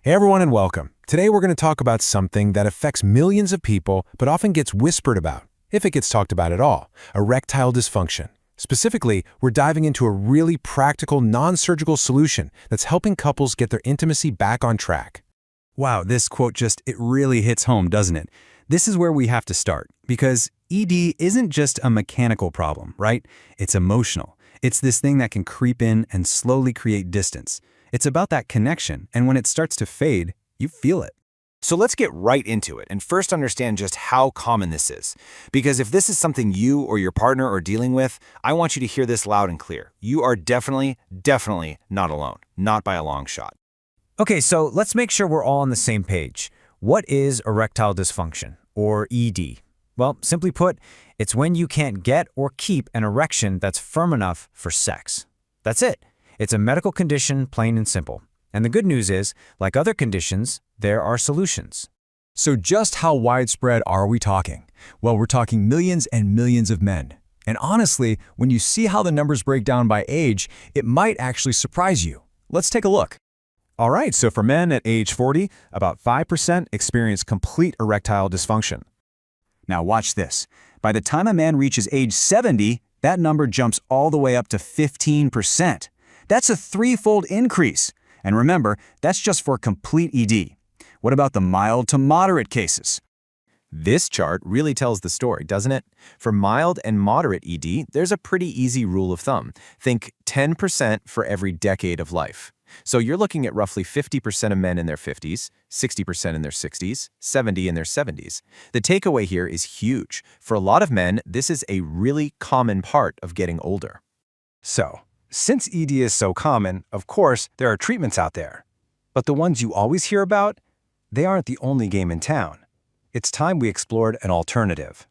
Hey everyone and welcome. Today we're going to talk about something that affects millions of people but often gets whispered about, if it gets talked about at all, erectile dysfunction. Specifically, we're diving into a really practical, non-surgical solution that's helping couples get their intimacy back on track. Wow, this quote it really hits home, doesn't it? This is where we have to start, because ED isn't just a mechanical problem, right? It's emotional. It's this thing that can creep in and slowly create distance. It's about that connection, and when it starts to fade, you feel it. So let's get right into it and first understand just how common this is. Because if this is something you or your partner are dealing with, I want you to hear this loud and clear. You are definitely not alone, not by a long shot. Okay, so let's make sure we're all on the same page. What is erectile dysfunction, or ED? Well, simply put, it's when you can't get or keep an erection that's firm enough for sex. That's it. It's a medical condition, plain and simple. And the good news is, like other conditions, there are solutions. So just how widespread are we talking? Well, we're talking millions and millions of men. And honestly, when you see how the numbers break down by age, it might actually surprise you. Let's take a look. All right, so for men at age 40, about 5% experience complete erectile dysfunction. Now watch this. By the time a man reaches age 70, that number jumps all the way up to 15%. That's a threefold increase. And remember, that's just for complete ED. What about the mild to moderate cases? This chart really tells the story, doesn't it? For mild and moderate ED, there's a pretty easy rule of thumb. Think 10% for every decade of life. So you're looking at roughly 50% of men in their 50s, 60% in their 60s, 70% in their 70s. The takeaway here is huge. For a lot of men, this is a really common part of getting older. So, since ED is so common, of course, there are treatments out there. But the ones you always hear about, they aren't the only game in town. It's time we explored an alternative.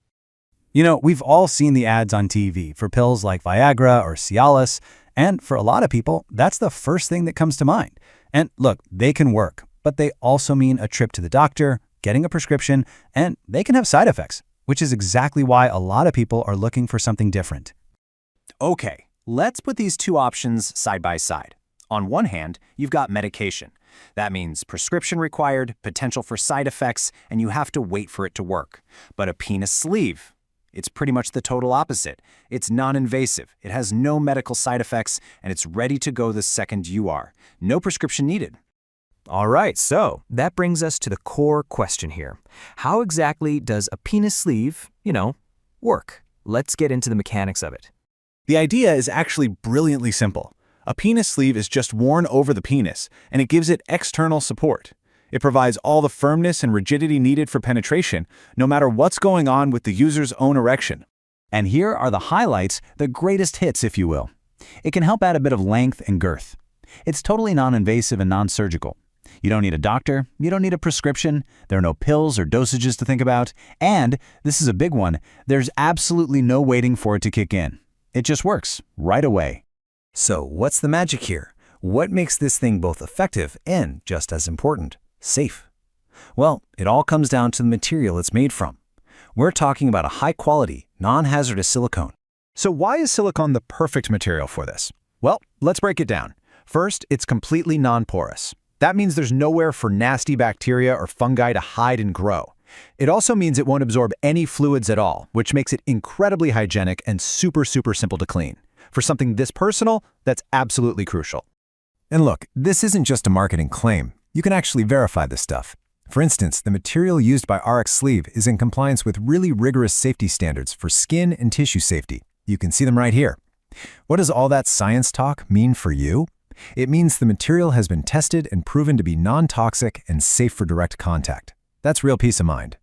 You know, we've all seen the ads on TV for pills like Viagra or Cialis, and for a lot of people, that's the first thing that comes to mind. And look, they can work, but they also mean a trip to the doctor, getting a prescription, and they can have side effects, which is exactly why a lot of people are looking for something different. Okay, let's put these two options side by side. On one hand, you've got medication. That means prescription required, potential for side effects, and you have to wait for it to work. But a penis sleeve, it's pretty much the total opposite. It's non-invasive, it has no medical side effects, and it's ready to go the second you are. No prescription needed. All right, so that brings us to the core question here. How exactly does a penis sleeve, work? Let's get into the mechanics of it. The idea is actually brilliantly simple. A penis sleeve is just worn over the penis, and it gives it external support. It provides all the firmness and rigidity needed for penetration, no matter what's going on with the user's own erection. And here are the highlights, the greatest hits, if you will. It can help add a bit of length and girth. It's totally non-invasive and non-surgical. You don't need a doctor, you don't need a prescription, there are no pills or dosages to think about, and, this is a big one, there's absolutely no waiting for it to kick in. It just works, right away. So what's the magic here? What makes this thing both effective and, just as important, safe? Well, it all comes down to the material it's made from. We're talking about a high-quality, non-hazardous silicone. So why is silicone the perfect material for this? Well, let's break it down. First, it's completely non-porous. That means there's nowhere for nasty bacteria or fungi to hide and grow. It also means it won't absorb any fluids at all, which makes it incredibly hygienic and super simple to clean. For something this personal, that's absolutely crucial. And look, this isn't just a marketing claim. You can actually verify this stuff. For instance, the material used by RX Sleeve is in compliance with really rigorous safety standards for skin and tissue safety. You can see them right here. What does all that science talk mean for you? It means the material has been tested and proven to be non-toxic and safe for direct contact. That's real peace of mind.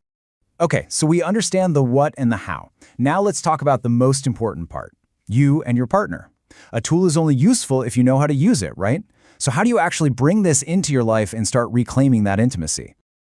Okay, so we understand the what and the how. Now let's talk about the most important part. You and your partner. A tool is only useful if you know how to use it, right? So how do you actually bring this into your life and start reclaiming that intimacy?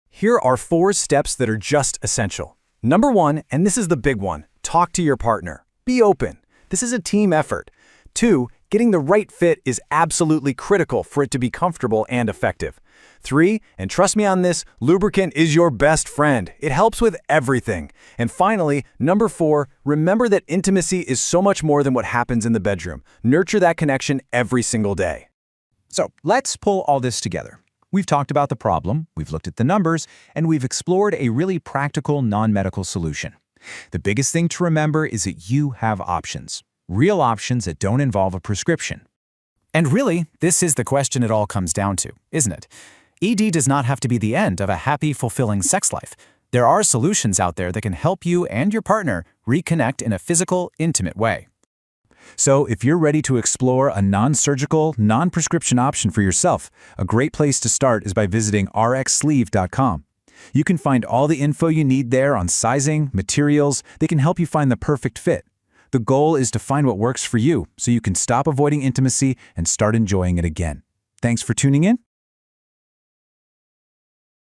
Here are 4 steps that are just essential. Number 1, and this is the big one, talk to your partner. Be open. This is a team effort. 2, getting the right fit is absolutely critical for it to be comfortable and effective. 3, and trust me on this, lubricant is your best friend. It helps with everything. And finally, number 4, remember that intimacy is so much more than what happens in the bedroom. Nurture that connection every single day. So let's pull all this together. We've talked about the problem, we've looked at the numbers, and we've explored a really practical, non-medical solution. The biggest thing to remember is that you have options. Real options that don't involve a prescription. And really, this is the question it all comes down to, isn't it? ED does not have to be the end of a happy, fulfilling sex life. There are solutions out there that can help you and your partner reconnect in a physical, intimate way. So if you're ready to explore a non-surgical, non-prescription option for yourself, a great place to start is by visiting rxsleeve.com. You can find all the info you need there on sizing, materials. They can help you find the perfect fit. The goal is to find what works for you so you can stop avoiding intimacy and start enjoying it again. Thanks for tuning in.